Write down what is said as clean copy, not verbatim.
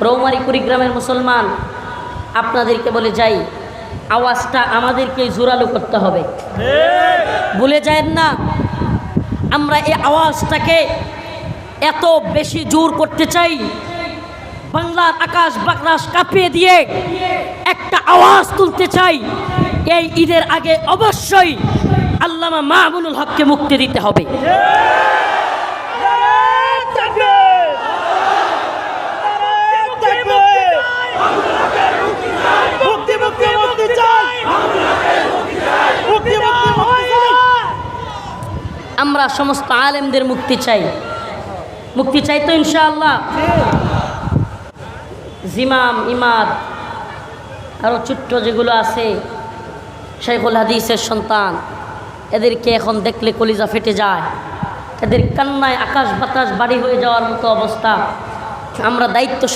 রৌমারী কুড়িগ্রামের মুসলমান, আপনাদেরকে বলে যাই, আওয়াজটা আমাদেরকে জোরালো করতে হবে, ভুলে যায়েন না। আমরা এই আওয়াজটাকে এত বেশি জোর করতে চাই, বাংলার আকাশ বাতাস কাঁপিয়ে দিয়ে একটা আওয়াজ তুলতে চাই। এই ঈদের আগে অবশ্যই আল্লামা মামুনুল হককে মুক্তি দিতে হবে। আমরা সমস্ত আলেমদের মুক্তি চাই, মুক্তি চাই তো ইনশাআল্লাহ। জিমাম, ইমাদ, আরও ছোট্ট যেগুলো আছে শাইখুল হাদিসের সন্তান, এদেরকে এখন দেখলে কলিজা ফেটে যায়, এদের কান্নায় আকাশ বাতাস বাড়ি হয়ে যাওয়ার মতো অবস্থা। আমরা দায়িত্বশীল